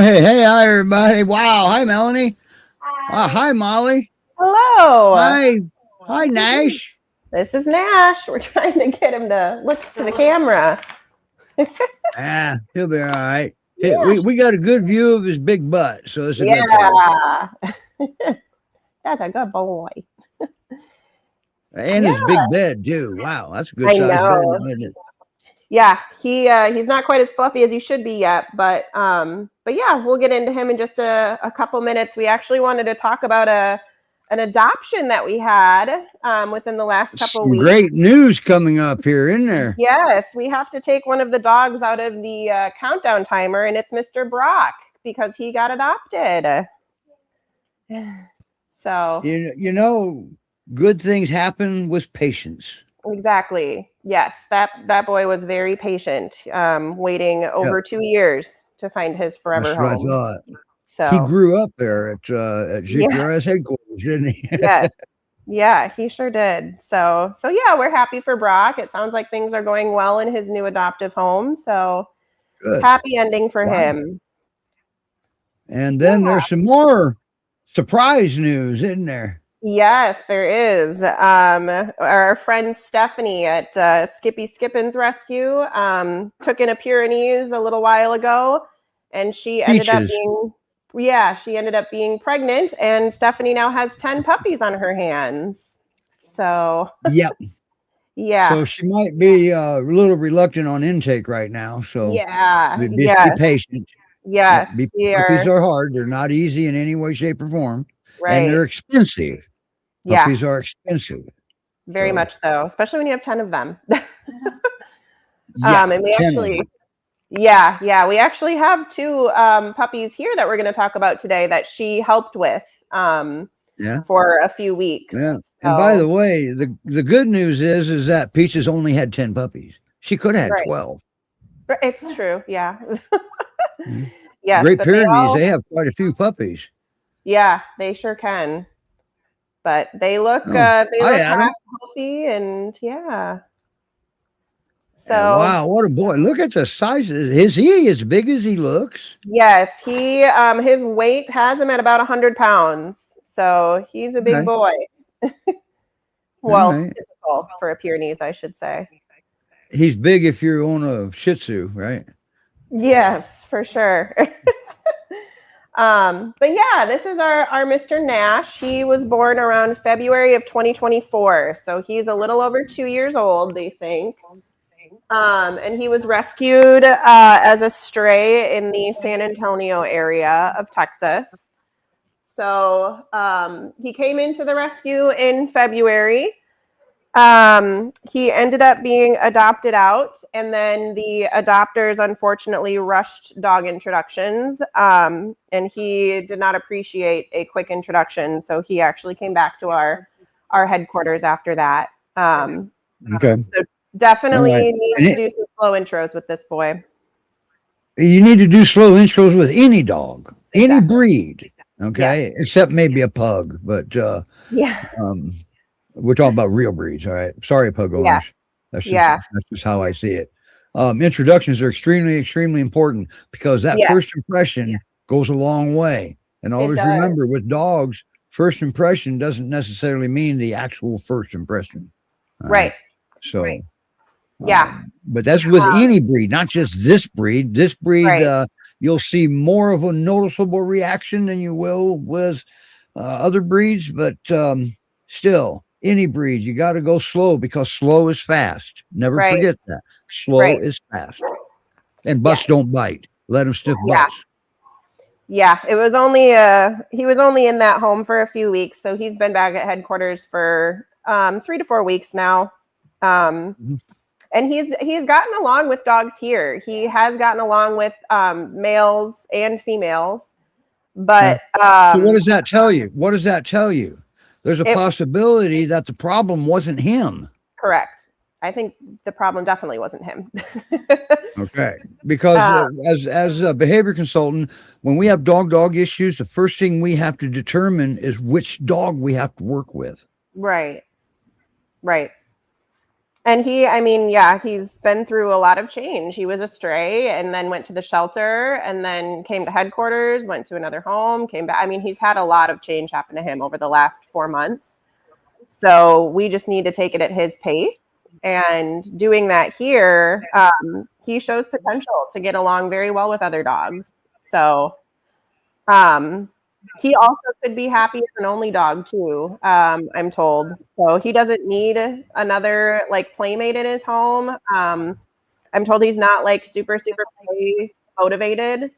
Hi, everybody. Wow. Hi, Melanie. Hi, Molly. Hello. Hi, Nash. This is Nash. We're trying to get him to look to the camera. He'll be all right. Hey, Yeah. we got a good view of his big butt, so it's a good thing. That's a good boy. And his big bed too. Wow, that's a good I sized bed, know. isn't it? Yeah, he's not quite as fluffy as he should be yet, but yeah, we'll get into him in just a couple minutes. We actually wanted to talk about an adoption that we had within the last couple Some weeks. great news coming up here, isn't there? Yes, we have to take one of the dogs out of the countdown timer, and it's Mr. Brock because he got adopted. So you know, good things happen with patience. exactly. Yes, that boy was very patient, waiting over 2 years to find his forever home. That's what I thought. So He grew up there at GPRS Headquarters, didn't he? Yes. Yeah, he sure did. So yeah, we're happy for Brock. It sounds like things are going well in his new adoptive home. So Good. Happy ending for him. And then there's some more surprise news, isn't there? Yes, there is. Our friend Stephanie at Skippy Skippin's Rescue took in a Pyrenees a little while ago, and she ended up being pregnant, and Stephanie now has 10 puppies on her hands. So yep. Yeah. So she might be a little reluctant on intake right now. So be patient. Yes. Puppies are hard. They're not easy in any way, shape, or form. Right. And they're expensive. Yeah. Puppies are expensive. Very much so, especially when you have 10 of them. And we actually, we actually have 2 puppies here that we're going to talk about today that she helped with for a few weeks. Yeah. So, and by the way, the good news is that Peaches only had 10 puppies. She could have had 12. It's true. Yeah. Yes. Great Pyrenees, they have quite a few puppies. Yeah, they sure can. But they look healthy and So wow, what a boy. Look at the size. Is he as big as he looks? Yes, he his weight has him at about 100 pounds. So he's a big boy. Well, typical for a Pyrenees, I should say. He's big if you're on a Shih Tzu, right? Yes, for sure. But yeah, this is our Mr. Nash. He was born around February of 2024. So he's a little over 2 years old, they think. And he was rescued as a stray in the San Antonio area of Texas. So he came into the rescue in February. He ended up being adopted out, and then the adopters unfortunately rushed dog introductions, and he did not appreciate a quick introduction, so he actually came back to our headquarters after that. So definitely need to do some slow intros with this boy. You need to do slow intros with any dog, any breed, except maybe a pug, but we're talking about real breeds, all right? Sorry, pug owners. That's just how I see it. Introductions are extremely, extremely important because that first impression goes a long way. And always remember, with dogs, first impression doesn't necessarily mean the actual first impression. Right. So, but that's with any breed, not just this breed. This breed, you'll see more of a noticeable reaction than you will with other breeds, but still. Any breed, you got to go slow because slow is fast. Never forget that. Slow is fast. And butts don't bite. Let them stiff butts. Yeah, it was only he was only in that home for a few weeks, so he's been back at headquarters for 3 to 4 weeks now. And he's gotten along with dogs here. He has gotten along with males and females. But so what does that tell you? What does that tell you? There's a possibility that the problem wasn't him. Correct. I think the problem definitely wasn't him. Okay. Because as a behavior consultant, when we have dog issues, the first thing we have to determine is which dog we have to work with. Right. Right. And he's been through a lot of change. He was a stray and then went to the shelter and then came to headquarters, went to another home, came back. I mean, he's had a lot of change happen to him over the last 4 months. So we just need to take it at his pace. And doing that here, he shows potential to get along very well with other dogs. So he also could be happy as an only dog too, I'm told. So he doesn't need another like playmate in his home. I'm told he's not like super play motivated.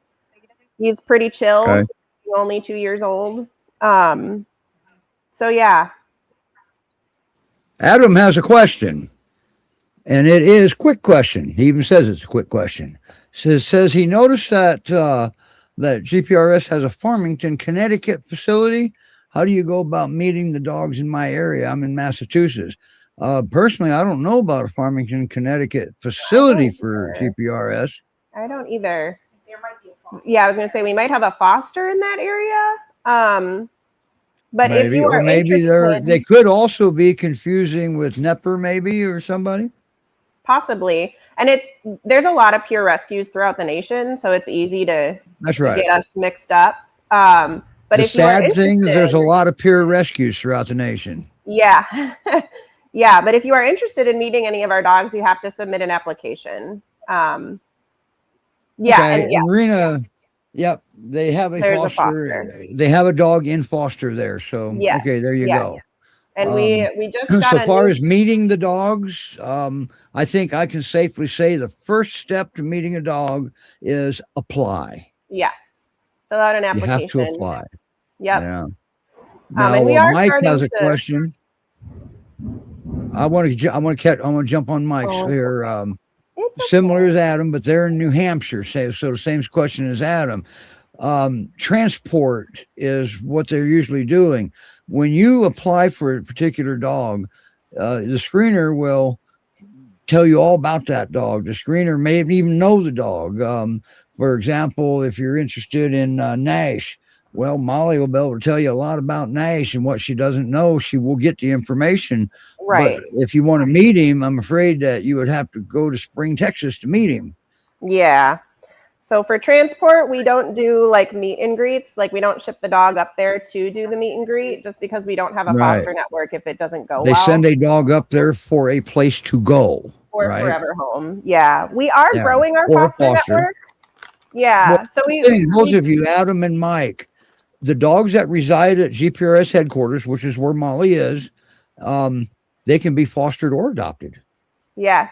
He's pretty chill. Okay. He's only 2 years old. So yeah. Adam has a question, and it is quick question. He even says it's a quick question. Says he noticed that that GPRS has a Farmington, Connecticut facility. How do you go about meeting the dogs in my area? I'm in Massachusetts. Personally, I don't know about a Farmington, Connecticut facility for GPRS. I don't either. There might be a foster. Yeah, I was going to say we might have a foster in that area. But maybe, if you are interested, they could also be confusing with Nepper, maybe, or somebody. Possibly. And there's a lot of pure rescues throughout the nation, so it's easy to get us mixed up. But the sad thing is there's a lot of pure rescues throughout the nation. Yeah. Yeah, but if you are interested in meeting any of our dogs, you have to submit an application. Yeah. Okay. And Marina, yep, they have a foster. They have a dog in foster there. So, okay, there you go. And we just got so far as meeting the dogs, I think I can safely say the first step to meeting a dog is apply. Yeah. Fill out an application. You have to apply. Yep. Yeah. Now, and we are Mike has a question. I want to jump on Mike's here. Okay. Similar as Adam, but they're in New Hampshire. So the same question as Adam. Transport is what they're usually doing. When you apply for a particular dog, the screener will tell you all about that dog. The screener may even know the dog. For example, if you're interested in Nash, well, Molly will be able to tell you a lot about Nash, and what she doesn't know, she will get the information. Right. But if you want to meet him, I'm afraid that you would have to go to Spring, Texas to meet him. Yeah. So for transport, we don't do like meet and greets. Like we don't ship the dog up there to do the meet and greet just because we don't have a foster network if it doesn't go well. They send a dog up there for a place to go. Or forever home. Yeah. We are growing our foster network. Yeah. Well, so those of you, Adam and Mike, the dogs that reside at GPRS headquarters, which is where Molly is, they can be fostered or adopted. Yes.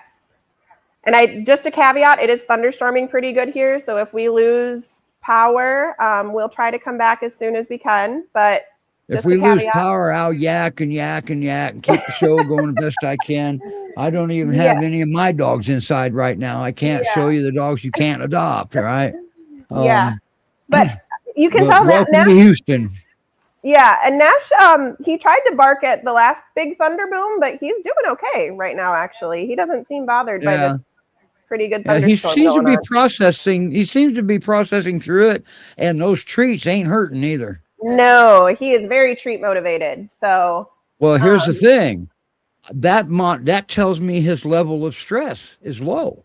And just a caveat, it is thunderstorming pretty good here. So if we lose power, we'll try to come back as soon as we can. But if we lose power, I'll yak and keep the show going the best I can. I don't even have any of my dogs inside right now. I can't show you the dogs you can't adopt. All right. But you can tell that Nash, to Houston. Yeah, and Nash, he tried to bark at the last big thunder boom, but he's doing okay right now. Actually, he doesn't seem bothered by this pretty good thunderstorm. He seems to be processing. He seems to be processing through it, and those treats ain't hurting either. No, he is very treat motivated. So, well, here's the thing. That tells me his level of stress is low.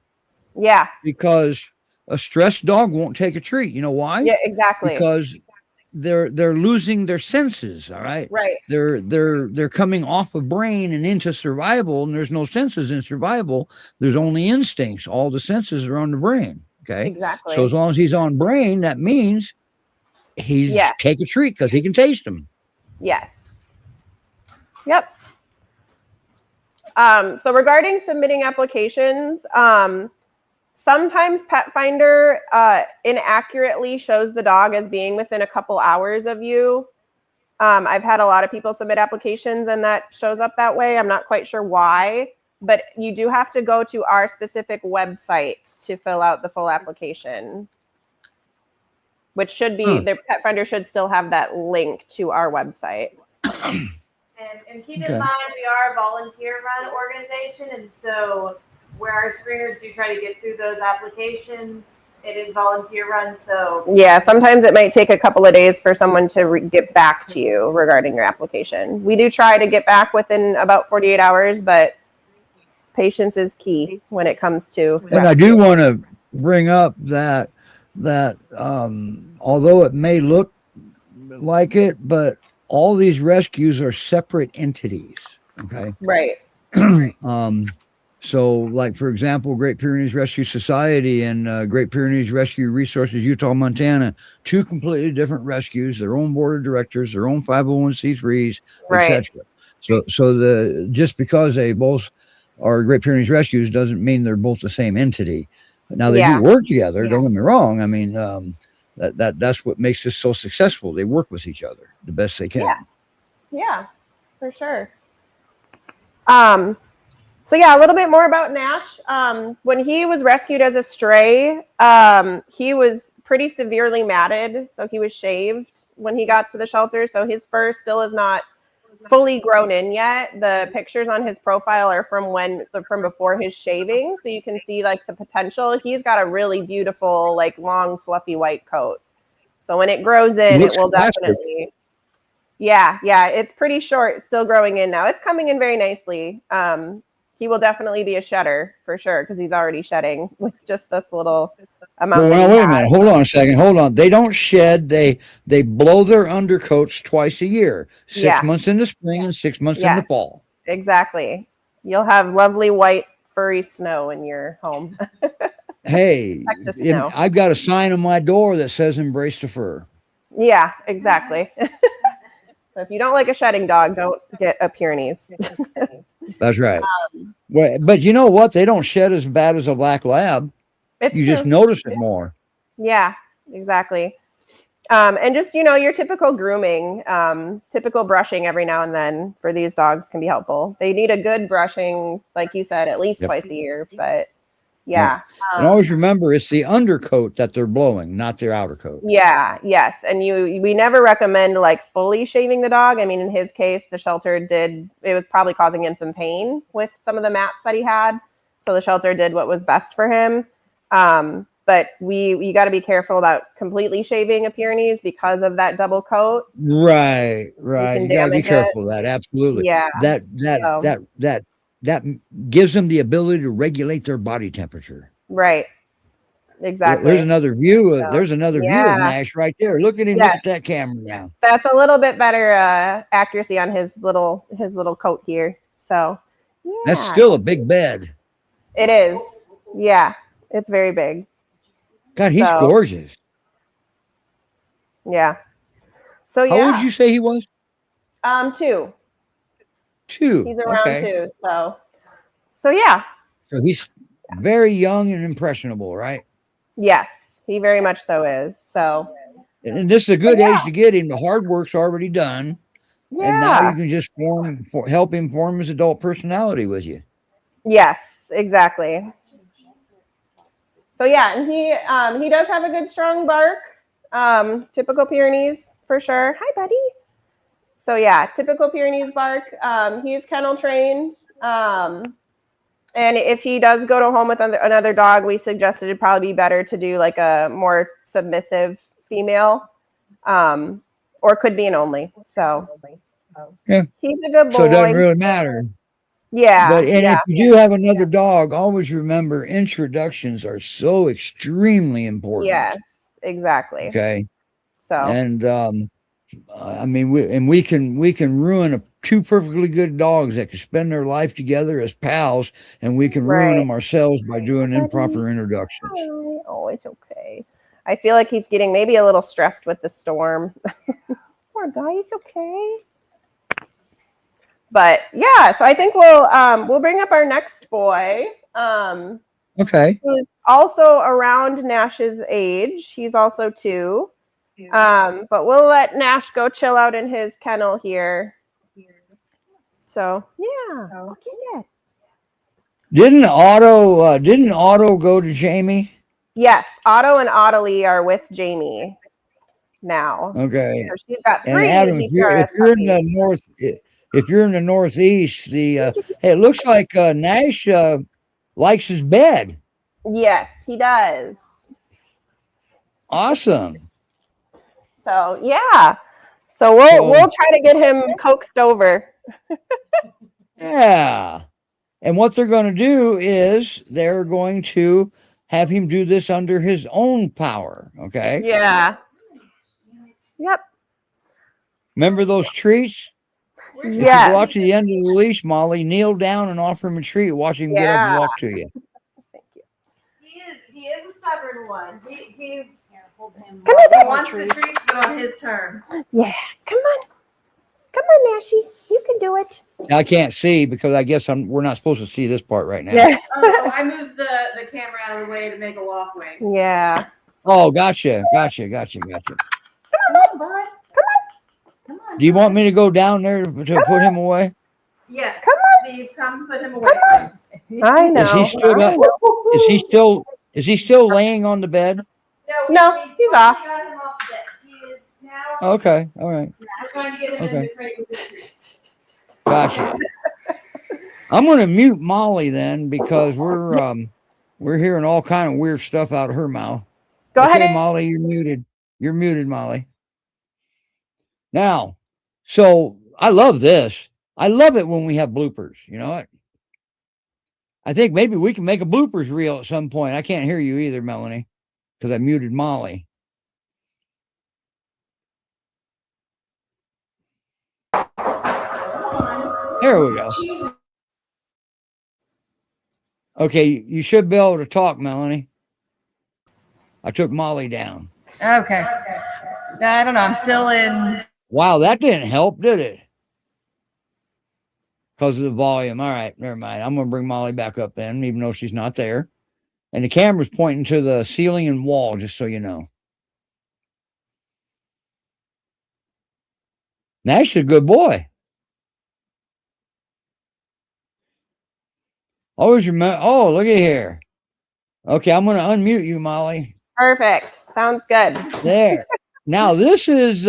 Yeah, because a stressed dog won't take a treat. You know why? Yeah, exactly. Because they're losing their senses. All right. Right. They're coming off of brain and into survival, and there's no senses in survival. There's only instincts. All the senses are on the brain. Okay. Exactly. So as long as he's on brain, that means he's take a treat because he can taste them. Yes. Yep. So regarding submitting applications, sometimes Pet Finder inaccurately shows the dog as being within a couple hours of you. I've had a lot of people submit applications and that shows up that way. I'm not quite sure why, but you do have to go to our specific website to fill out the full application, which should be, the Pet Finder should still have that link to our website. And keep in mind, we are a volunteer-run organization, and so where our screeners do try to get through those applications, it is volunteer-run. So yeah, sometimes it might take a couple of days for someone to get back to you regarding your application. We do try to get back within about 48 hours, but Patience is key when it comes to And I do want to bring up that although it may look like it, but all these rescues are separate entities. Okay. Right. So, like, for example, Great Pyrenees Rescue Society and Great Pyrenees Rescue Resources, Utah, Montana, two completely different rescues, their own board of directors, their own 501c3s, Right. etc. So just because they both are Great Pyrenees Rescues doesn't mean they're both the same entity. Now they do work together. Don't get me wrong. I mean, that's what makes this so successful. They work with each other the best they can. Yeah, for sure. So yeah, a little bit more about Nash. When he was rescued as a stray, he was pretty severely matted. So he was shaved when he got to the shelter. So his fur still is not fully grown in yet. The pictures on his profile are from before his shaving. So you can see like the potential. He's got a really beautiful, like long, fluffy white coat. So when it grows in, it will definitely. Yeah, it's pretty short. It's still growing in now. It's coming in very nicely. He will definitely be a shedder for sure because he's already shedding with just this little amount. Well, wait a minute. Hold on a second. Hold on. They don't shed. They blow their undercoats twice a year. 6 months in the spring and 6 months in the fall. Exactly. You'll have lovely white furry snow in your home. Hey, I've got a sign on my door that says "Embrace the fur." Yeah, exactly. So if you don't like a shedding dog, don't get a Pyrenees. That's right. But you know what? They don't shed as bad as a black lab. You just notice it more. Yeah, exactly. And just, your typical grooming, typical brushing every now and then for these dogs can be helpful. They need a good brushing, like you said, at least twice a year. But yeah. And always remember, it's the undercoat that they're blowing, not their outer coat. Yeah, yes. And we never recommend like fully shaving the dog. I mean, in his case, the shelter it was probably causing him some pain with some of the mats that he had. So the shelter did what was best for him. But you got to be careful about completely shaving a Pyrenees because of that double coat. Right. You got to be careful of that. Absolutely. Yeah. That gives them the ability to regulate their body temperature. Right. Exactly. There's another view. There's another view of Nash right there. Look at him. Look at that camera now. That's a little bit better accuracy on his little coat here. So that's still a big bed. It is. Yeah. It's very big. God, he's gorgeous. Yeah. So how old did you say he was? 2. 2. He's around 2. So yeah. So he's very young and impressionable, right? Yes, he very much so is. So. And this is a good age to get him. The hard work's already done. Yeah. And now you can just help him form his adult personality with you. Yes, exactly. So yeah, and he does have a good strong bark. Typical Pyrenees for sure. Hi, buddy. So yeah, typical Pyrenees bark. He's kennel trained. And if he does go to home with another dog, we suggested it'd probably be better to do like a more submissive female, or could be an only. So yeah, he's a good boy. So it doesn't really matter. Yeah. But if you do have another dog, always remember introductions are so extremely important. Yes, exactly. Okay. So and I mean, we can ruin 2 perfectly good dogs that can spend their life together as pals, and we can ruin them ourselves by doing improper introductions. Oh, it's okay. I feel like he's getting maybe a little stressed with the storm. Poor guy, he's okay. But yeah, so I think we'll bring up our next boy. Okay. Who's also around Nash's age. He's also 2. But we'll let Nash go chill out in his kennel here. So yeah. Okay. Didn't Otto go to Jamie? Yes, Otto and Ottilie are with Jamie now. Okay. So she's got 3. And Adam, if you're in the north, if you're in the northeast, it looks like Nash likes his bed. Yes, he does. Awesome. So yeah. So we'll try to get him coaxed over. Yeah. And what they're going to do is they're going to have him do this under his own power. Okay. Yeah. Yep. Remember those treats? If you go out to the end of the leash, Molly, kneel down and offer him a treat. Watch him get up and walk to you. Thank you. He is a stubborn one. He Come on, he wants the treats, but on his terms. Yeah. Come on. Come on, Nashie. You can do it. I can't see because I guess we're not supposed to see this part right now. Yeah. I moved the camera out of the way to make a walkway. Yeah. Oh, gotcha. Come on, bud. Come on. Do you want me to go down there to put him away? Yes. Come on. Steve, come put him away, please. I know. Is he stood up? Is he still laying on the bed? No, he's off. We got him off the bed. He is now. Okay. All right. We're trying to get him in the crate with the treats. Gotcha. I'm going to mute Molly then because we're hearing all kind of weird stuff out of her mouth. Go ahead. Molly, you're muted. You're muted, Molly. Now, so I love this. I love it when we have bloopers. You know what? I think maybe we can make a bloopers reel at some point. I can't hear you either, Melanie, because I muted Molly. There we go. Okay, you should be able to talk, Melanie. I took Molly down. Okay. I don't know. I'm still in. Wow, that didn't help, did it? Because of the volume. All right, never mind. I'm going to bring Molly back up then, even though she's not there. And the camera's pointing to the ceiling and wall, just so you know. Nash is a good boy. Always remember. Oh, look at here. Okay, I'm going to unmute you, Molly. Perfect. Sounds good. There. Now, this is,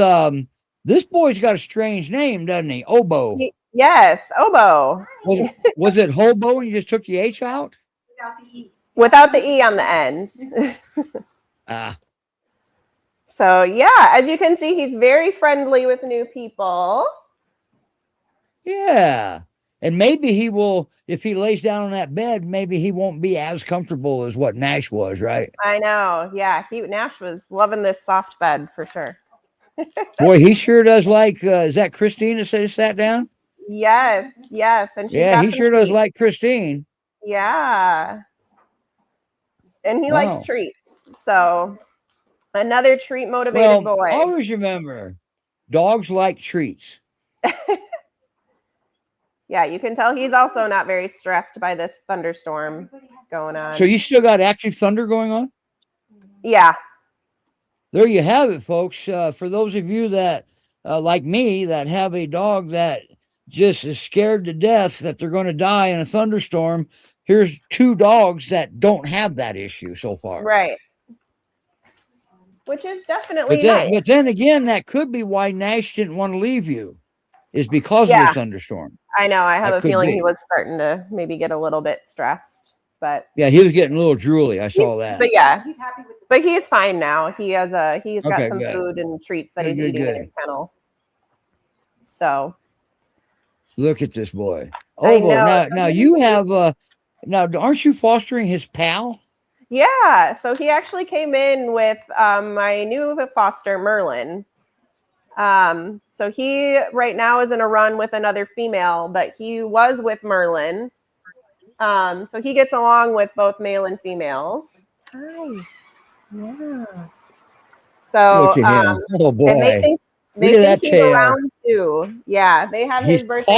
this boy's got a strange name, doesn't he? Obo. Yes, Obo. Was it hobo and you just took the H out? Without the E. Without the E on the end. So, yeah, as you can see, he's very friendly with new people. Yeah. And maybe he will, if he lays down on that bed, maybe he won't be as comfortable as what Nash was, right? I know. Yeah, Nash was loving this soft bed for sure. Boy, he sure does like, is that Christine that sat down? Yes. And he sure does like Christine. Yeah. And he likes treats. So another treat motivated boy. Always remember, dogs like treats. Yeah, you can tell he's also not very stressed by this thunderstorm going on. So you still got active thunder going on? Yeah. There you have it, folks. For those of you that, like me, that have a dog that just is scared to death that they're going to die in a thunderstorm, here's two dogs that don't have that issue so far. Right. Which is definitely nice. But then again, that could be why Nash didn't want to leave you, is because of the thunderstorm. I know. I have a feeling he was starting to maybe get a little bit stressed, but yeah, he was getting a little drooly. I saw that. But yeah, he's happy with it. But he's fine now. He's got some food and treats that he's eating in his kennel. So look at this boy. Oh, now you have now aren't you fostering his pal? Yeah. So he actually came in with my new foster Merlin. So he right now is in a run with another female, but he was with Merlin. So he gets along with both male and females. Hi. Yeah. So look at him. Oh boy. And they think he's around too. Yeah, they have his birthday.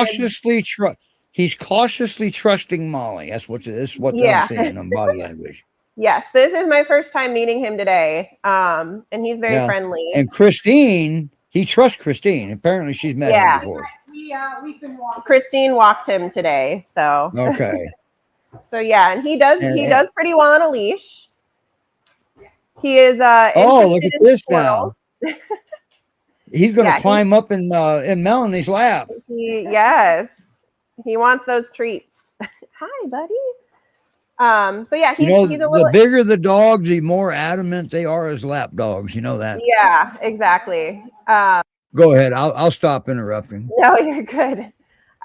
He's cautiously trusting Molly. That's what I'm seeing on body language. Yes, this is my first time meeting him today. And he's very friendly. And Christine, he trusts Christine. Apparently she's met him before. We've been walking. Christine walked him today. So okay. So yeah, and he does pretty well on a leash. He is look at this now. He's gonna climb up in Melanie's lap. He wants those treats. Hi, buddy. So yeah, he's a little. The bigger the dog, the more adamant they are as lap dogs. You know that. Yeah, exactly. Go ahead. I'll stop interrupting. No, you're good.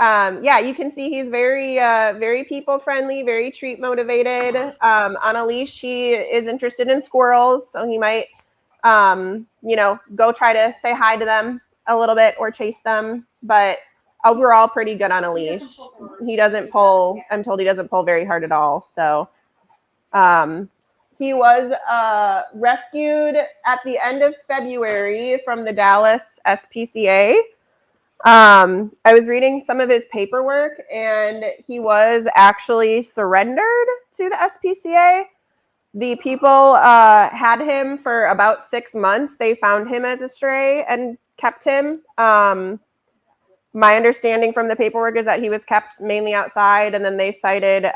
Yeah, you can see he's very, very people friendly, very treat motivated. On a leash, he is interested in squirrels, so he might, go try to say hi to them a little bit or chase them. But overall, pretty good on a leash. He doesn't pull. I'm told he doesn't pull very hard at all. So, he was rescued at the end of February from the Dallas SPCA. I was reading some of his paperwork, and he was actually surrendered to the SPCA. The people had him for about 6 months. They found him as a stray and kept him. My understanding from the paperwork is that he was kept mainly outside, and then they cited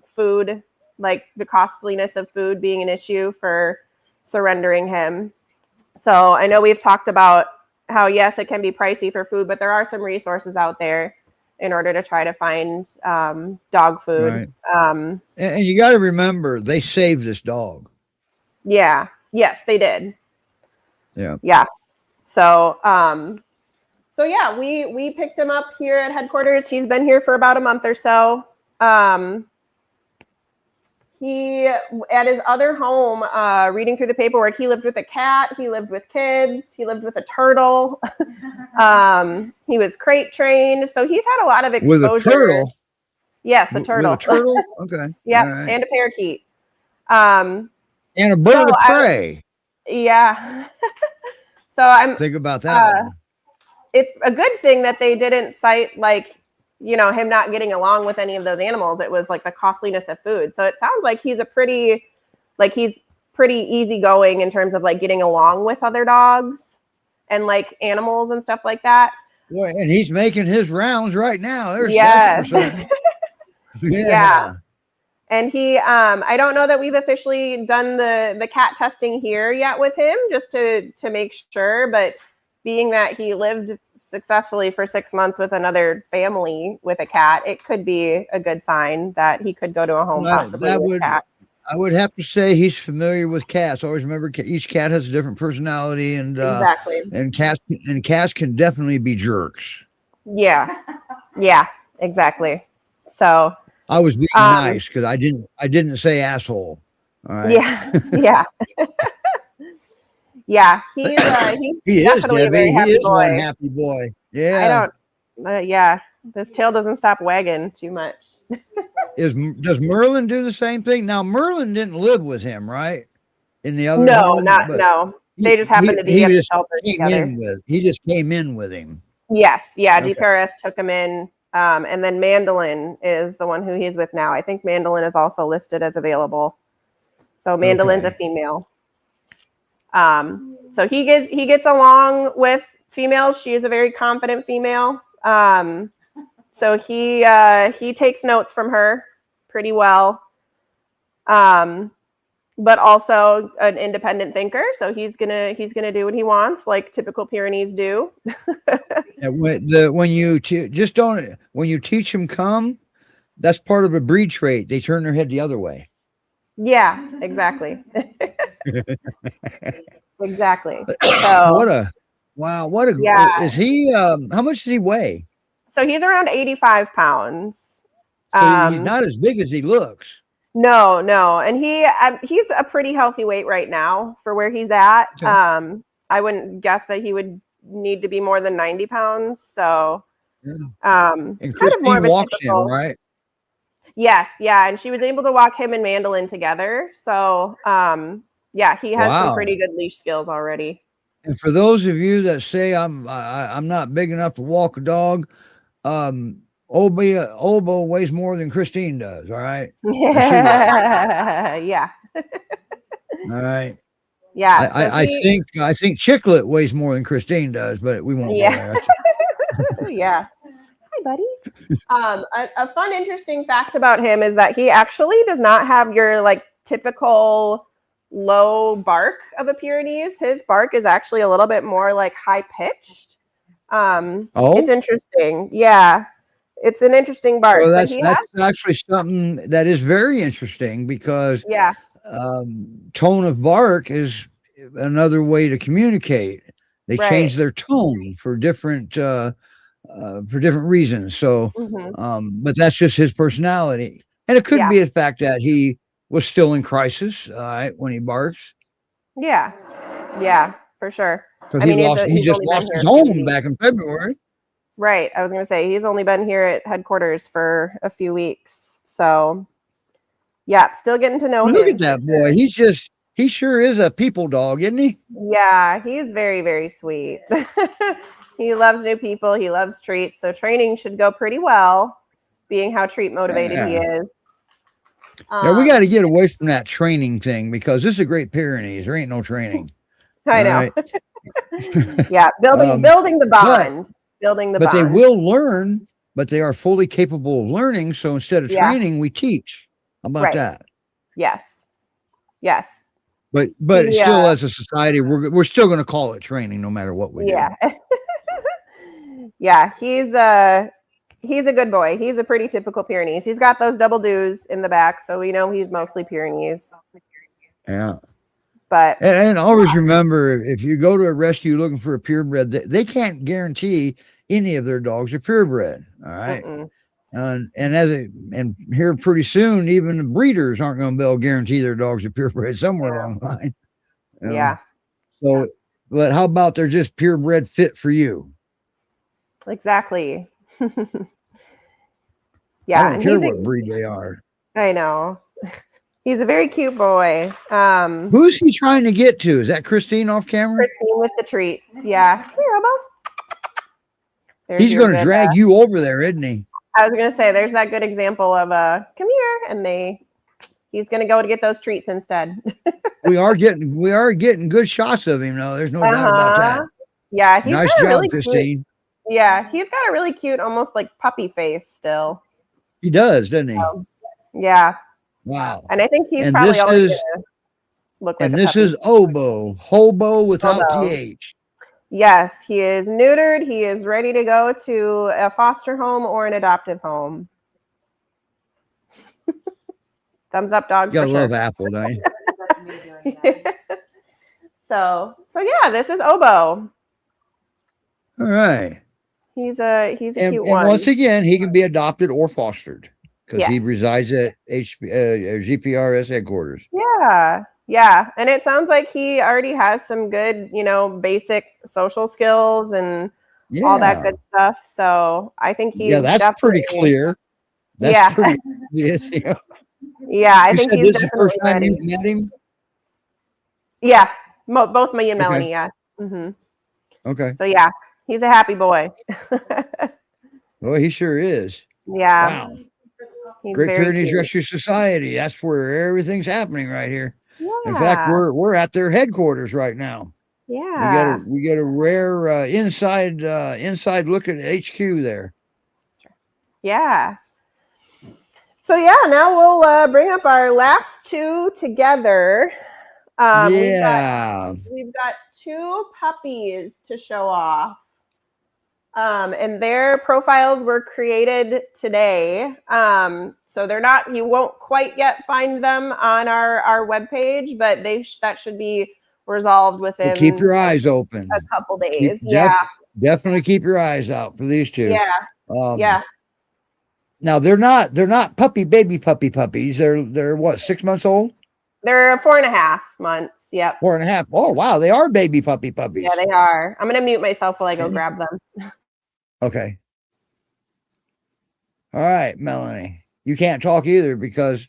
food, like the costliness of food being an issue for surrendering him. So I know we've talked about how, yes, it can be pricey for food, but there are some resources out there in order to try to find dog food. Right. And you got to remember, they saved this dog. Yeah. Yes, they did. Yeah. Yes. So, yeah, we picked him up here at headquarters. He's been here for about a month or so. He, at his other home, reading through the paperwork, he lived with a cat, he lived with kids, he lived with a turtle. He was crate trained, so he's had a lot of exposure. With a turtle? Yes, a turtle. With a turtle? Okay. Yeah, right. And a parakeet. And a bird of prey. Yeah. So I'm think about that. It's a good thing that they didn't cite him not getting along with any of those animals. It was like the costliness of food. So it sounds like he's pretty easygoing in terms of like getting along with other dogs and like animals and stuff like that. Boy, and he's making his rounds right now. There's yes. Yeah. And he, I don't know that we've officially done the cat testing here yet with him, just to make sure. But being that he lived successfully for 6 months with another family with a cat, it could be a good sign that he could go to a home possibly with cats. I would have to say he's familiar with cats. Always remember, each cat has a different personality, and exactly. And cats can definitely be jerks. Yeah, yeah, exactly. So I was being nice because I didn't say asshole. All right. Yeah, yeah. Yeah, he is definitely a very happy boy. One happy boy. Yeah. Yeah, this tail doesn't stop wagging too much. Does Merlin do the same thing? Now, Merlin didn't live with him, right? In the other no. They just happened to be at the shelter together. He just came in with him. Yes, yeah. Okay. GPRS took him in, and then Mandolin is the one who he's with now. I think Mandolin is also listed as available. So Mandolin's a female. So he gets along with females. She is a very confident female. So he takes notes from her pretty well. But also an independent thinker. So he's gonna do what he wants, like typical Pyrenees do. When you teach them come, that's part of a breed trait. They turn their head the other way. Yeah, exactly. Exactly. So is he how much does he weigh? So he's around 85 pounds. So he's not as big as he looks. No, and he's a pretty healthy weight right now for where he's at. Okay. I wouldn't guess that he would need to be more than 90 pounds. So and kind of more of a walks typical, him, right? Yes, yeah, and she was able to walk him and Mandolin together. So yeah, he has some pretty good leash skills already. And for those of you that say I'm not big enough to walk a dog, Obo weighs more than Christine does. All right. Yeah. All right. Yeah. I think Chicklet weighs more than Christine does, but we won't. Yeah. Yeah. Hi, buddy. A fun, interesting fact about him is that he actually does not have your like typical low bark of a Pyrenees. His bark is actually a little bit more like high pitched. It's interesting. Yeah. It's an interesting bark. Well, that's actually something that is very interesting because tone of bark is another way to communicate. They change their tone for different for different reasons. So, but that's just his personality, and it could be the fact that he was still in crisis, all right, when he barks. Yeah, yeah, for sure. Because I mean, he he's just only been lost here his a few home weeks. back in February. Right. I was going to say he's only been here at headquarters for a few weeks. So, yeah, still getting to know him. Look at that boy. He sure is a people dog, isn't he? Yeah, he's very, very sweet. He loves new people. He loves treats. So training should go pretty well, being how treat motivated he is. Yeah, we got to get away from that training thing because this is a Great Pyrenees. There ain't no training. I know. Right? Yeah, building the bond. But they will learn, but they are fully capable of learning. So instead of training, we teach. How about that? Yes. Yes. But still, as a society, we're still going to call it training, no matter what we do. Yeah, he's a good boy. He's a pretty typical Pyrenees. He's got those double dews in the back, so we know he's mostly Pyrenees. Yeah. But and always remember, if you go to a rescue looking for a purebred, they can't guarantee any of their dogs are purebred. All right. And here pretty soon, even the breeders aren't going to be able to guarantee their dogs are purebred somewhere along the line. Yeah. So, but how about they're just purebred fit for you? Exactly. Yeah. I don't care what breed they are. I know. He's a very cute boy. Who's he trying to get to? Is that Christine off camera? Christine with the treats. Yeah. Come here, Obo. He's going to drag you over there, isn't he? I was going to say, there's that good example of come here, and he's going to go to get those treats instead. we are getting good shots of him, though. There's no doubt about that. Yeah, he's nice got job, really Christine. Cute, yeah, he's got a really cute, almost like puppy face still. He does, doesn't he? Yeah. Wow. And I think he's probably always going to look like. And this is Obo, hobo without the H. Yes, he is neutered. He is ready to go to a foster home or an adoptive home. Thumbs up, dog. You gotta love Apple, don't you? So yeah, this is Obo. All right. He's a cute one. And once again, he can be adopted or fostered because he resides at GPRS Headquarters. Yeah. And it sounds like he already has some good, basic social skills and all that good stuff. So I think he's that's pretty clear. That's pretty obvious. Yeah, I think he's this is the first time you met him? Yeah, both me and Melanie, yeah. Okay. So yeah, he's a happy boy. Well, he sure is. Yeah. Wow. Great Pyrenees Rescue Society. That's where everything's happening right here. Yeah. In fact, we're at their headquarters right now. Yeah. We get a rare inside look at HQ there. Yeah. So yeah, now we'll bring up our last two together. We've got 2 puppies to show off. And their profiles were created today. So they're not, you won't quite yet find them on our webpage, but that should be resolved within keep your eyes open. A couple days. Definitely keep your eyes out for these two. Yeah. Now they're not baby puppies. They're what, 6 months old? They're 4.5 months. Yep. 4.5. Oh wow, they are baby puppies. Yeah, they are. I'm gonna mute myself while I go grab them. Okay. All right, Melanie. You can't talk either because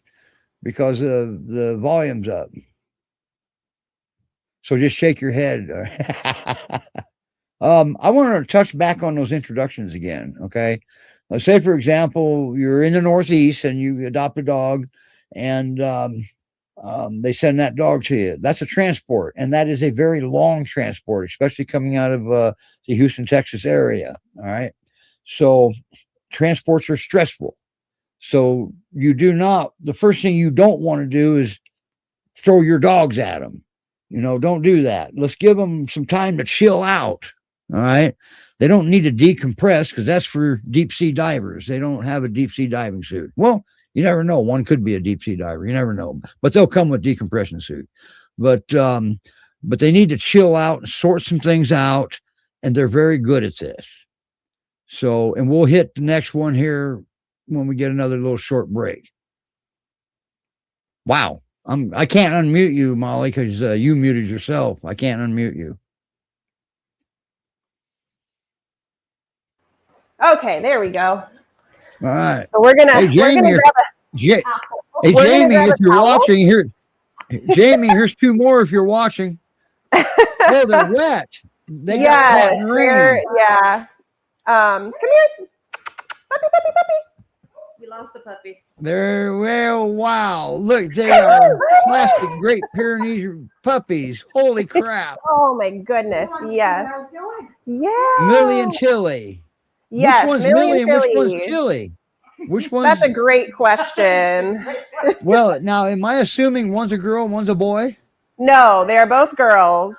the volume's up. So just shake your head. I want to touch back on those introductions again. Okay. Let's say, for example, you're in the Northeast and you adopt a dog and they send that dog to you. That's a transport. And that is a very long transport, especially coming out of the Houston, Texas area. All right. So transports are stressful. So the first thing you don't want to do is throw your dogs at them. Don't do that. Let's give them some time to chill out. All right. They don't need to decompress because that's for deep sea divers. They don't have a deep sea diving suit. Well, you never know. One could be a deep sea diver. You never know, but they'll come with decompression suit. But they need to chill out and sort some things out. And they're very good at this. So, and we'll hit the next one here when we get another little short break. Wow. I can't unmute you, Molly, because you muted yourself. I can't unmute you. Okay, there we go. All right. So we're gonna Hey, Jamie, grab hey, Jamie, if you're watching here, Jamie, here's two more if you're watching. Oh, they're wet. They got caught in rain. Yeah. Come here. Puppy. We lost the puppy. They're, well, wow. Look, they are plastic Great Pyrenees puppies. Holy crap. Oh my goodness. Yes. Yeah. Millie and Tillie. Yes. Which one's Millie and which one's Tillie. Tillie? Which one's... That's a great question. Well, now, am I assuming one's a girl and one's a boy? No, they are both girls.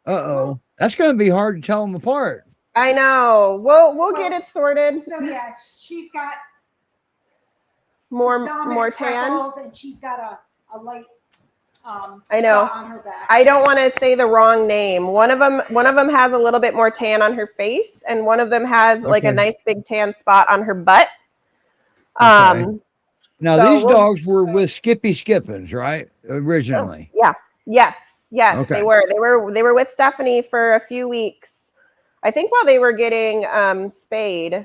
Uh-oh. That's going to be hard to tell them apart. I know. We'll get it sorted. So yeah, she's got more dominant tan. freckles, and she's got a light I know. spot on her back. I don't want to say the wrong name. One of them has a little bit more tan on her face, and one of them has like a nice big tan spot on her butt. Okay. Now so these dogs were with Skippy Skippins, right? Originally. Yeah. Yes. Okay. They were with Stephanie for a few weeks. I think while they were getting spayed.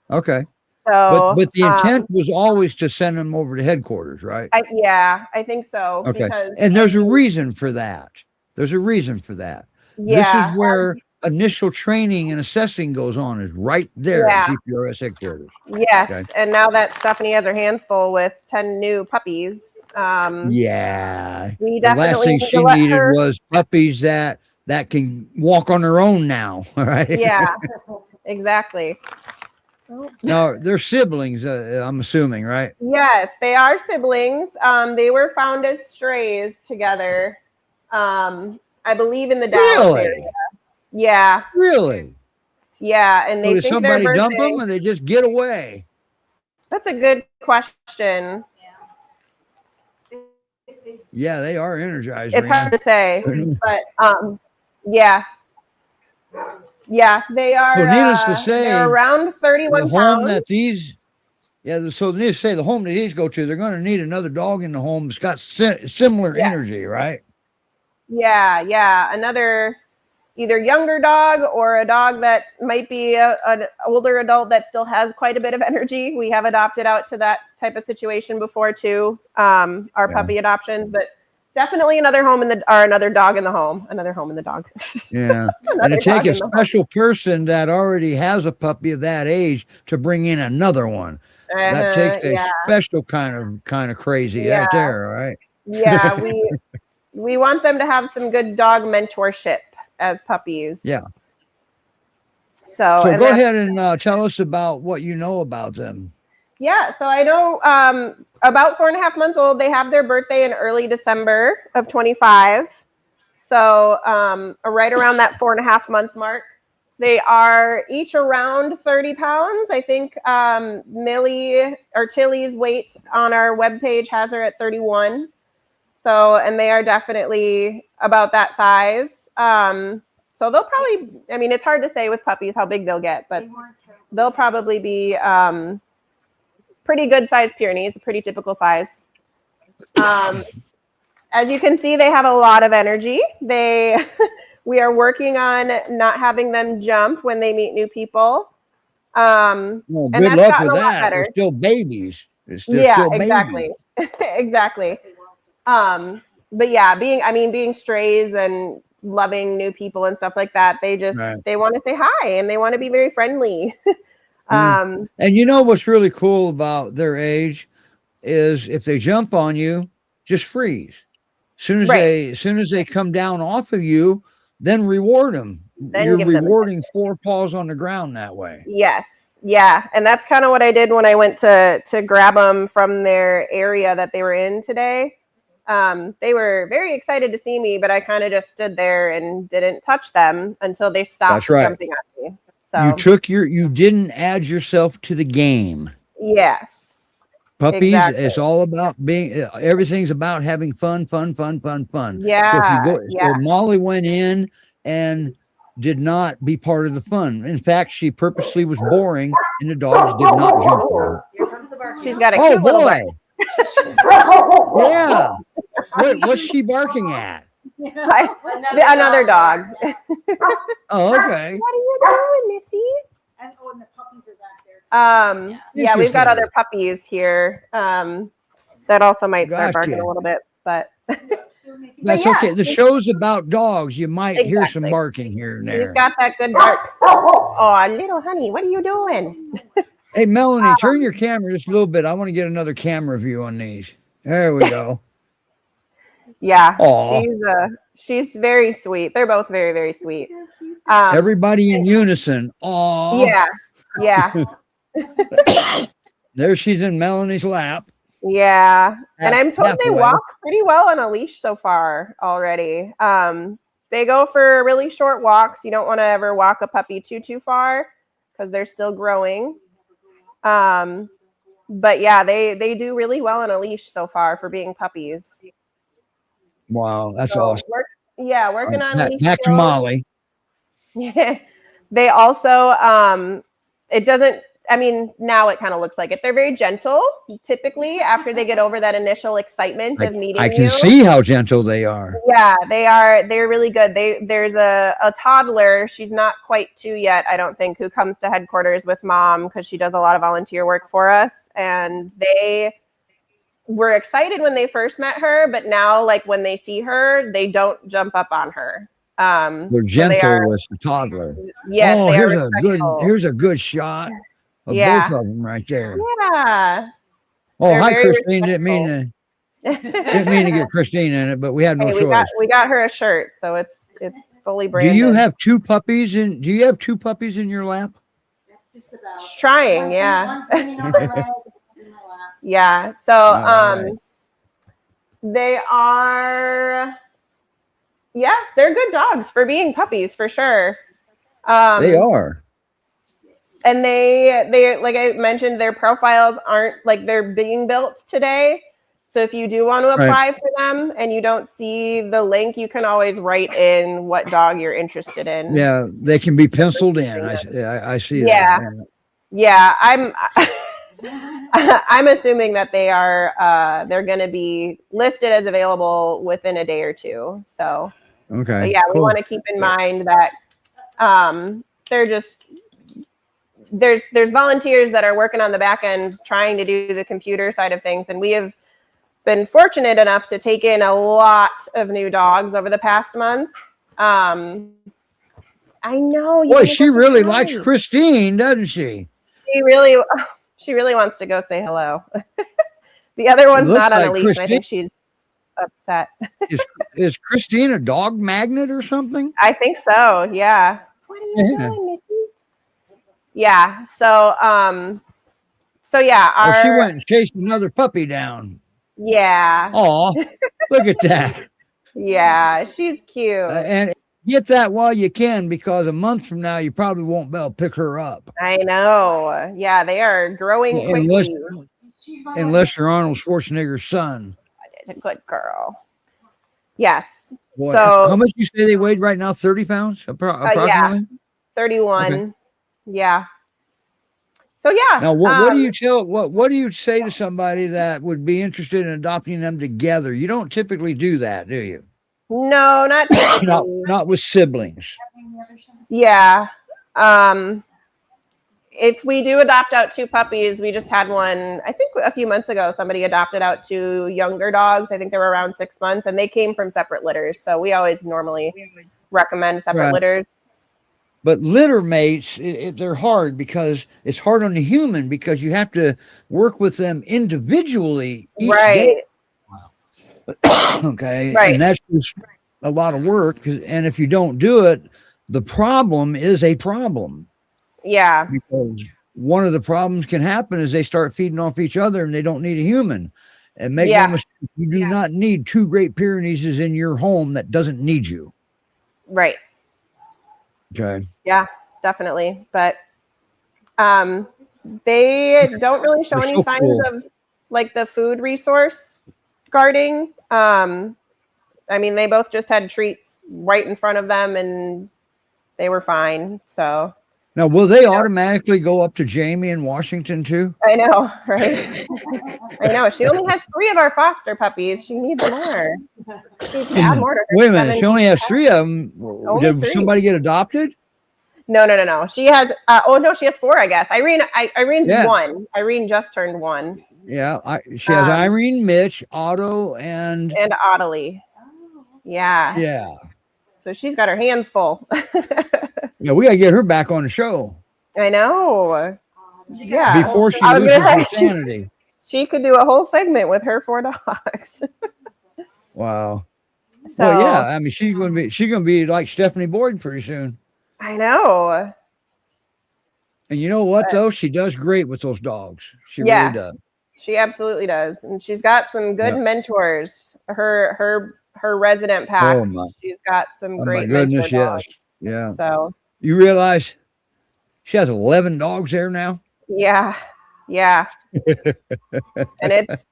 Okay. So, but the intent was always to send them over to headquarters, right? I think so. Okay. Because, and there's a reason for that. This is where initial training and assessing goes on, is right there at GPRS Headquarters. Yes. Okay. And now that Stephanie has her hands full with 10 new puppies. We definitely the last thing she needed was puppies that can walk on their own now. Right? Yeah, exactly. No, they're siblings, I'm assuming, right? Yes, they are siblings. They were found as strays together. I believe in the Dallas area. Yeah. Really? Yeah, and they did think somebody their dump birthday... them and they just get away? That's a good question. Yeah, they are energized. It's hard to say, but yeah, they are. Well, needless to say, they're around 31 the home that these, so needless to say, the home that these go to, they're going to need another dog in the home that's got similar energy, right? Yeah, another either younger dog or a dog that might be an older adult that still has quite a bit of energy. We have adopted out to that type of situation before too, our puppy adoptions, but definitely another dog in the home, another home in the dog. Yeah. And to take a special person that already has a puppy of that age to bring in another one, that takes a special kind of crazy out there, right? Yeah, we want them to have some good dog mentorship as puppies. Yeah. So go ahead and tell us about what you know about them. Yeah, so I know about 4.5 months old. They have their birthday in early December of 25. So right around that 4.5 month mark. They are each around 30 pounds. I think Millie or Tillie's weight on our webpage has her at 31. So, and they are definitely about that size. So they'll probably, I mean, it's hard to say with puppies how big they'll get, but they'll probably be pretty good size Pyrenees, a pretty typical size. As you can see, they have a lot of energy. We are working on not having them jump when they meet new people. Well, good luck with that. They're still babies. Exactly. Exactly. But yeah, being strays and loving new people and stuff like that, they want to say hi and they want to be very friendly. And you know what's really cool about their age is if they jump on you, just freeze. Soon as they come down off of you, then reward them. You're rewarding 4 paws on the ground that way. Yes. Yeah. And that's kind of what I did when I went to grab them from their area that they were in today. They were very excited to see me, but I kind of just stood there and didn't touch them until they stopped jumping at me. So you didn't add yourself to the game. Yes. Puppies, it's all about everything's about having fun. Yeah. So Molly went in and did not be part of the fun. In fact, she purposely was boring, and the dogs did not jump on her. Here comes the bark. She's got a Oh cute little boy! butt. Yeah. What's she barking at? Another dog. Oh, okay. What are you doing, Missy? And the puppies are back there. Yeah, we've got Interesting. other puppies here. That also might start barking Gotcha. a little bit, but That's yeah. okay. The show's about dogs. You might hear some Exactly. barking here and She's there. got that good bark. Oh, little honey, what are you doing? Hey, Melanie, turn your camera just a little bit. I want to get another camera view on these. There we go. Yeah, Aw. she's very sweet. They're both very, very sweet. Everybody in unison. Aw. Yeah. There she's in Melanie's lap. Yeah. And I'm told they Halfway. walk pretty well on a leash so far already. They go for really short walks. You don't want to ever walk a puppy too far because they're still growing. But yeah, they do really well on a leash so far for being puppies. Wow, that's So awesome. working on leash Back to growth. Molly. They also it doesn't, I mean, now it kind of looks like it. They're very gentle typically after they get over that initial excitement of meeting I can you. see how gentle they are. Yeah, they're really good. There's a toddler, she's not quite 2 yet, I don't think, who comes to headquarters with mom because she does a lot of volunteer work for us, and they were excited when they first met her, but now like when they see her, they don't jump up on her. They're gentle with the toddler. Yes, oh, they here's are respectful. here's a good shot of both of them right there. Yeah. Oh, They're hi, very Christine. Didn't mean to get Christine in it, but we had no Hey, choice. we got her a shirt, so it's fully branded. Do you have two puppies in your lap? Just about. She's trying, One's yeah. one's leaning on my leg, one's in my lap. Yeah. So right. they are, yeah, they're good dogs for being puppies for sure. They are. And they like I mentioned, their profiles aren't like they're being built today. So if you do want to apply for them and you don't see the link, you can always write in what dog you're interested in. Yeah, they can be penciled in. I see Yeah. that. Yeah, I'm assuming that they're going to be listed as available within a day or two. So, Okay. but yeah, cool. we want to keep in mind that there's volunteers that are working on the back end trying to do the computer side of things, and we have been fortunate enough to take in a lot of new dogs over the past month. I know. Boy, she really likes Christine, doesn't she? She really wants to go say hello. The other one's not on a leash, and I think she's upset. Is Christine a dog magnet or something? I think so. Yeah. What are you doing, Missy? Yeah. So yeah. She went and chased another puppy down. Yeah. Aw, look at that. Yeah, she's cute. And get that while you can, because a month from now you probably won't be able to pick her up. I know. Yeah, they are growing quickly. Unless you're Arnold Schwarzenegger's son. It's a good girl. Yes. Boy, so how much you say they weighed right now? 30 pounds approximately? Yeah, 31. Okay. Yeah. So yeah. Now, what do you say to somebody that would be interested in adopting them together? You don't typically do that, do you? No, not typically. not with siblings. Yeah. If we do adopt out 2 puppies, we just had one, I think a few months ago, somebody adopted out 2 younger dogs. I think they were around 6 months, and they came from separate litters. So we always normally recommend separate litters. But litter mates, they're hard because it's hard on the human because you have to work with them individually each day. Okay. Right. And that's just a lot of work. And if you don't do it, the problem is a problem. Yeah. Because one of the problems can happen is they start feeding off each other and they don't need a human. And make no mistake, you do not need 2 Great Pyrenees in your home that doesn't need you. Right. Okay. Yeah, definitely. But they don't really show any signs of like the food resource guarding. I mean, they both just had treats right in front of them, and they were fine. So now, will they automatically go up to Jamie in Washington too? I know, right? I know. She only has 3 of our foster puppies. She needs more. She needs to add more to her. Wait a minute. 7 She only has 3 of them. Only Did 3. somebody get adopted? No. She has. No, she has 4. I guess. Irene's Yeah. 1. Irene just turned 1. Yeah. She has Irene, Mitch, Otto, and Ottilie. Yeah. Yeah. So she's got her hands full. Yeah, we gotta get her back on the show. I know. Yeah. Before she I was loses gonna her say, sanity. She could do a whole segment with her 4 dogs. Wow. So Well, yeah. I mean, she's gonna be like Stephanie Boyd pretty soon. I know. And you know what though? She does great with those dogs. She Yeah. really does. She absolutely does, and she's got some good mentors. Her resident pack. Oh my. She's got some Oh great my goodness, mentor yes. dogs. Yeah. So You realize she has 11 dogs there now? yeah. And it's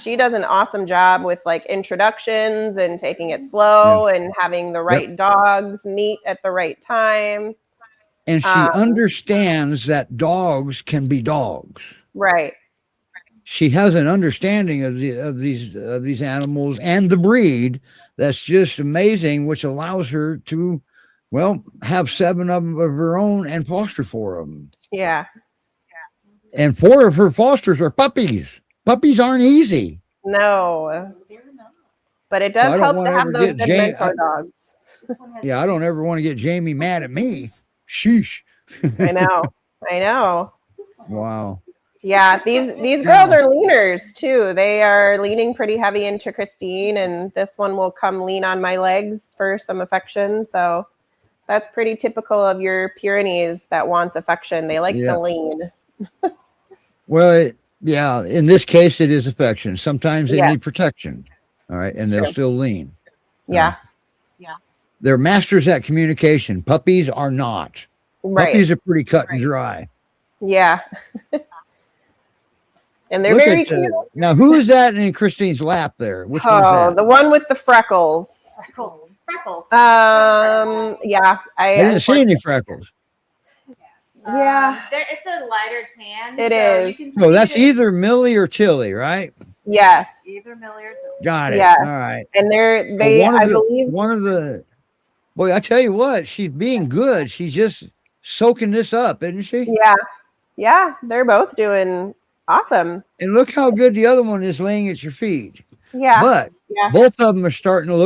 she does an awesome job with like introductions and taking it slow and having the right dogs meet at the right time. And she understands that dogs can be dogs. Right. She has an understanding of these animals and the breed that's just amazing, which allows her to, well, have 7 of them of her own and foster 4 of them. Yeah. And 4 of her fosters are puppies. Puppies aren't easy. No. But it does help to have those good mentor dogs. Yeah, I don't ever want to get Jamie mad at me. Sheesh. I know. Wow. Yeah, these girls are leaners too. They are leaning pretty heavy into Christine, and this one will come lean on my legs for some affection. So that's pretty typical of your Pyrenees that wants affection. They like to lean. Well, in this case, it is affection. Sometimes they need protection. All right. And they'll still lean. Yeah. They're masters at communication. Puppies are not. Right. Puppies are pretty cut and dry. Yeah. And they're very cute. Now, who is that in Christine's lap there? Which one's that? The one with the freckles. Freckles. Yeah. I didn't see any freckles. Yeah. It's a lighter tan. It so is. You can So see that's it. either Millie or Tillie, right? Yes. Either Millie or Tillie. Got it. Yeah. All right. And I believe one of the boy, I tell you what, she's being good. She's just soaking this up, isn't she? Yeah, they're both doing awesome. And look how good the other one is laying at your feet. Yeah. But both of them are starting to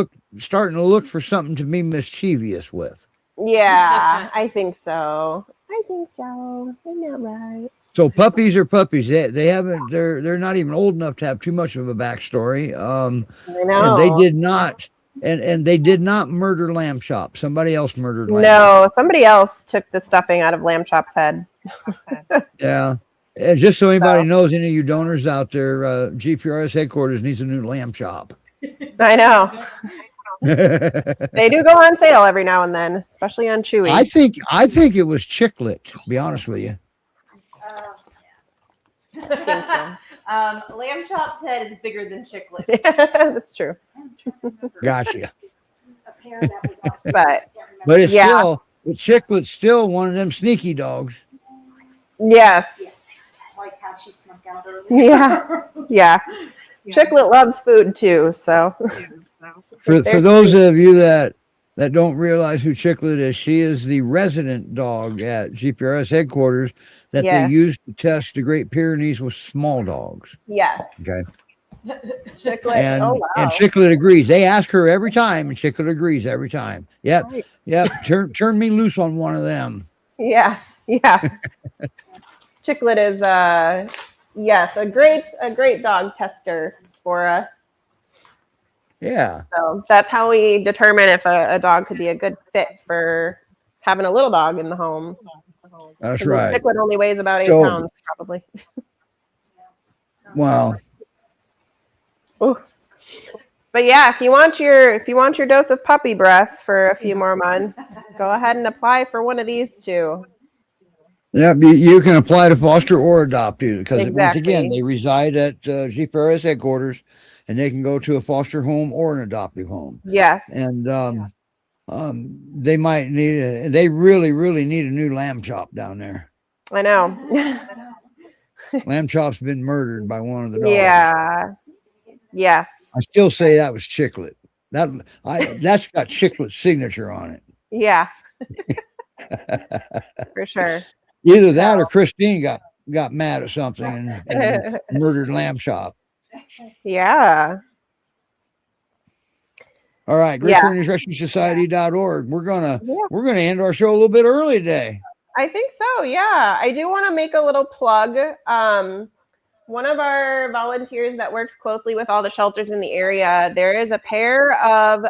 look for something to be mischievous with. Yeah, I think so. Isn't that right? So puppies are puppies. They haven't. They're not even old enough to have too much of a backstory. I know. And they did not. And they did not murder Lamb Chop. Somebody else murdered Lamb No, somebody else took the stuffing out of Lamb Chop's head. Yeah. And just so anybody knows, any of you donors out there, GPRS Headquarters needs a new Lamb Chop. I know. They do go on sale every now and then, especially on Chewy. I think it was Chicklet, to be honest with you. Lamb Chop's head is bigger than Chicklet. That's true. Gotcha. But it's still, Chicklet's still one of them sneaky dogs. Yes. Like how she snuck out earlier. Yeah. Chicklet loves food too, so. For those of you that don't realize who Chicklet is, she is the resident dog at GPRS Headquarters that they use to test the Great Pyrenees with small dogs. Yes. Okay. Chicklet. And wow. Chicklet agrees. They ask her every time, and Chicklet agrees every time. Yep. Right. Yep. Turn me loose on one of them. Yeah. Chicklet is a great dog tester for us. Yeah. So that's how we determine if a dog could be a good fit for having a little dog in the home. That's right. Chicklet only weighs about 8 pounds, probably. Wow. Ooh. But yeah, if you want your dose of puppy breath for a few more months, go ahead and apply for one of these 2. Yeah, you can apply to foster or adopt because once Exactly. again they reside at GPRS Headquarters, and they can go to a foster home or an adoptive home. Yes. And they might they really need a new lamb chop down there. I know. Lamb chop's been murdered by one of the dogs. Yeah. Yes. I still say that was Chiclet. That's got Chiclet's signature on it. Yeah. For sure. Either that or Christine got mad at something and murdered lamb chop. Yeah. All right, GreatPyreneesRescueSociety.org. We're gonna end our show a little bit early today. I think so. Yeah. I do want to make a little plug. One of our volunteers that works closely with all the shelters in the area, there is a pair of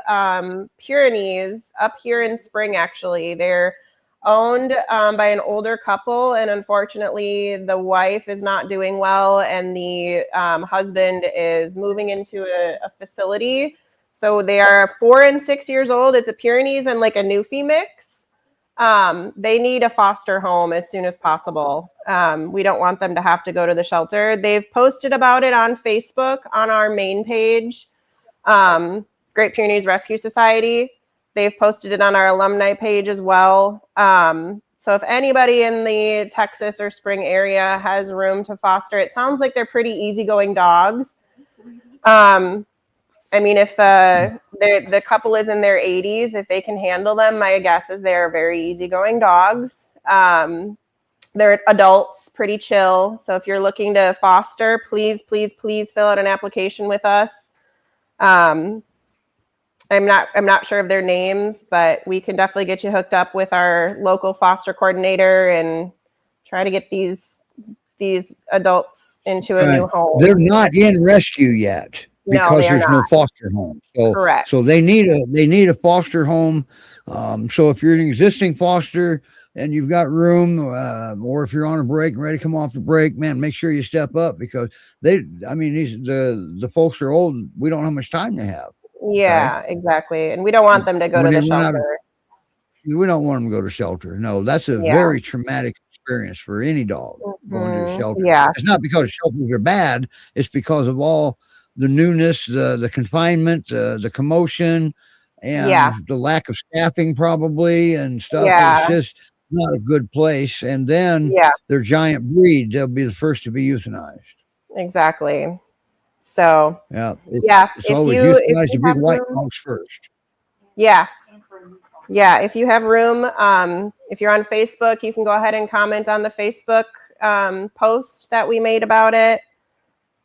Pyrenees up here in Spring, actually. They're owned by an older couple, and unfortunately, the wife is not doing well, and the husband is moving into a facility. So they are 4 and 6 years old. It's a Pyrenees and like a Newfie mix. They need a foster home as soon as possible. We don't want them to have to go to the shelter. They've posted about it on Facebook on our main page, Great Pyrenees Rescue Society. They've posted it on our alumni page as well. So if anybody in the Texas or Spring area has room to foster, it sounds like they're pretty easygoing dogs. I mean, if the couple is in their 80s, if they can handle them, my guess is they're very easygoing dogs. They're adults, pretty chill. So if you're looking to foster, please fill out an application with us. I'm not sure of their names, but we can definitely get you hooked up with our local foster coordinator and try to get these adults into a new home. They're not in rescue yet because there's no foster home. So, correct. So they need a foster home. So if you're an existing foster and you've got room, or if you're on a break and ready to come off the break, man, make sure you step up because the folks are old. We don't know how much time they have. Yeah, okay? Exactly. And we don't want them to go to the shelter. We don't want them to go to shelter. No, that's a very traumatic experience for any dog going to a shelter. Yeah. It's not because shelters are bad. It's because of all the newness, the confinement, the commotion, and the lack of staffing probably and stuff. Yeah. It's just not a good place. And then their giant breed, they'll be the first to be euthanized. Exactly. So it's always euthanized the big white dogs first. Yeah. If you have room, if you're on Facebook, you can go ahead and comment on the Facebook post that we made about it.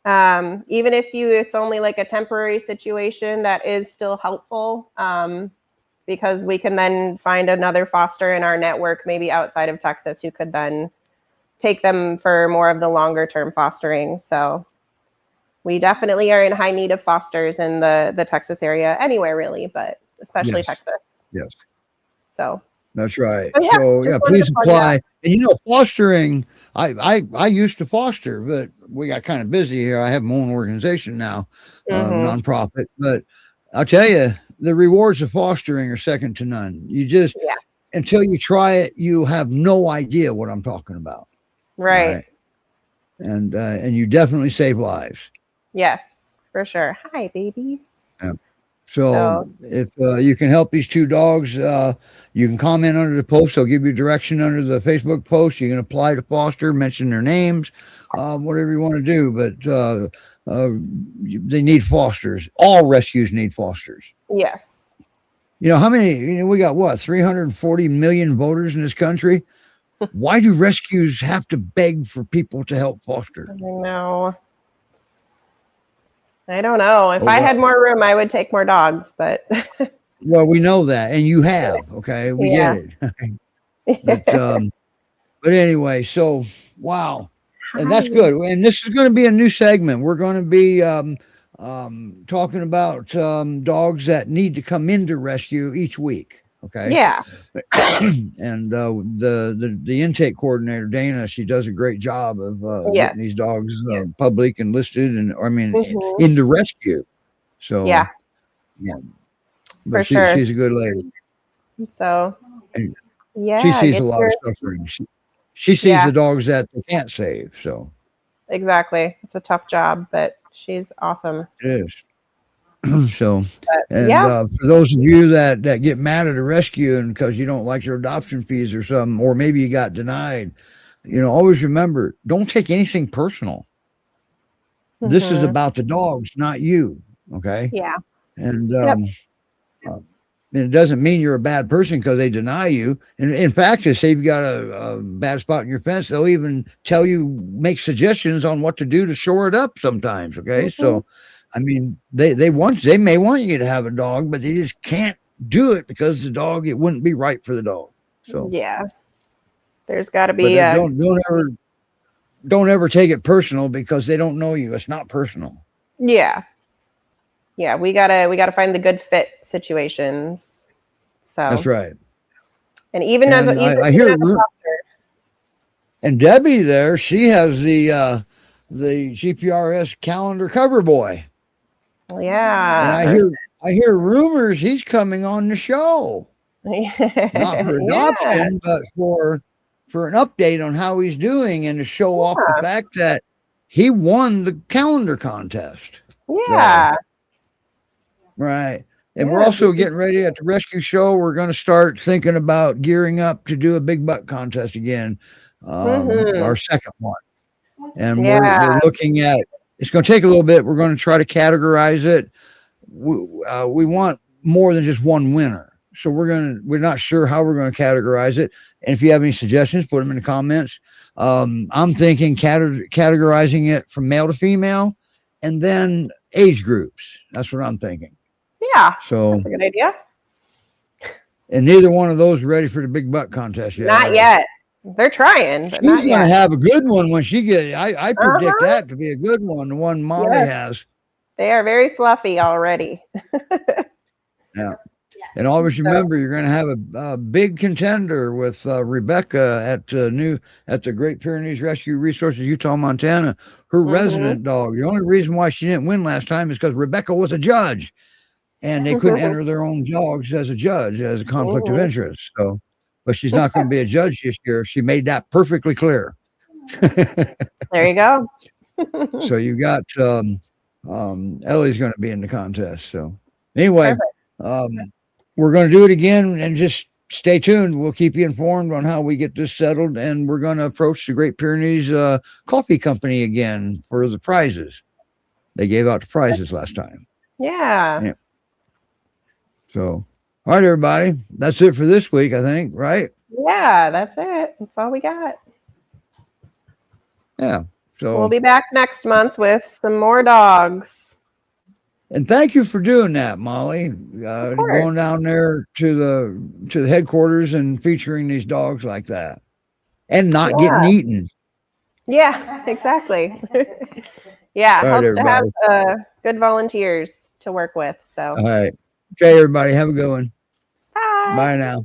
Even if it's only like a temporary situation, that is still helpful, because we can then find another foster in our network, maybe outside of Texas, who could then take them for more of the longer term fostering. So we definitely are in high need of fosters in the Texas area, anywhere really, but especially Texas. Yes. So that's right. So please apply. And fostering, I used to foster, but we got kind of busy here. I have my own organization now, nonprofit. But I'll tell you, the rewards of fostering are second to none. You just until you try it, you have no idea what I'm talking about. Right. And you definitely save lives. Yes, for sure. Hi, baby. So if you can help these two dogs, you can comment under the post. I'll give you direction under the Facebook post. You can apply to foster, mention their names, whatever you want to do. But they need fosters. All rescues need fosters. Yes. How many? We got 340 million voters in this country. Why do rescues have to beg for people to help foster? I know. I don't know. If I had more room, I would take more dogs, but. Well, we know that, and you have, okay? We get it. But anyway, so, wow. And that's good. And this is going to be a new segment. We're going to be talking about dogs that need to come into rescue each week. Okay. Yeah. And the intake coordinator, Dana, she does a great job of getting these dogs public and listed and into rescue. So but she's a good lady. So and she sees a lot of suffering. She sees the dogs that they can't save. So exactly, it's a tough job, but she's awesome. It is. So, and yeah. for those of you that get mad at a rescue and because you don't like their adoption fees or something, or maybe you got denied, always remember, don't take anything personal. This is about the dogs, not you. Okay. Yeah. And Yep. and it doesn't mean you're a bad person because they deny you. And in fact, if you've got a bad spot in your fence, they'll even tell you, make suggestions on what to do to shore it up sometimes. Okay. So, I mean, they may want you to have a dog, but they just can't do it because the dog, it wouldn't be right for the dog. So, yeah, there's got to but be don't ever take it personal because they don't know you. It's not personal. Yeah. Yeah, we gotta find the good fit situations. So that's right. And even and I hear, and Debbie there, she has the GPRS calendar cover boy. Yeah. And I hear rumors he's coming on the show. Not for adoption, but for an update on how he's doing and to show off the fact that he won the calendar contest. Yeah. So, right. And we're also getting ready at the rescue show. We're going to start thinking about gearing up to do a big buck contest again, our second one. And we're looking at, it's going to take a little bit. We're going to try to categorize it. We want more than just one winner. So we're not sure how we're going to categorize it. And if you have any suggestions, put them in the comments. I'm thinking categorizing it from male to female and then age groups. That's what I'm thinking. Yeah. So that's a good idea. And neither one of those are ready for the big buck contest yet. Not yet. They're trying, but not yet. She's going to have a good one when she gets, I predict that to be a good one, the one Molly has. They are very fluffy already. Yeah. And always remember, you're going to have a big contender with Rebecca at the Great Pyrenees Rescue Resources, Utah, Montana. Her resident dog. The only reason why she didn't win last time is because Rebecca was a judge, and they couldn't enter their own dogs as a judge as a conflict of interest. So, but she's not going to be a judge this year. She made that perfectly clear. There you go. So you got Ellie's going to be in the contest. So anyway. We're going to do it again and just stay tuned. We'll keep you informed on how we get this settled. And we're going to approach the Great Pyrenees Coffee Company again for the prizes. They gave out the prizes last time. Yeah. So, all right, everybody. That's it for this week, I think, right? Yeah, that's it. That's all we got. Yeah. So we'll be back next month with some more dogs. And thank you for doing that, Molly. Going down there to the headquarters and featuring these dogs like that, and not getting eaten. Yeah, exactly. Yeah, all helps right, to have good volunteers to work with. So. All right. Okay, everybody, have a good one. Bye. Bye now.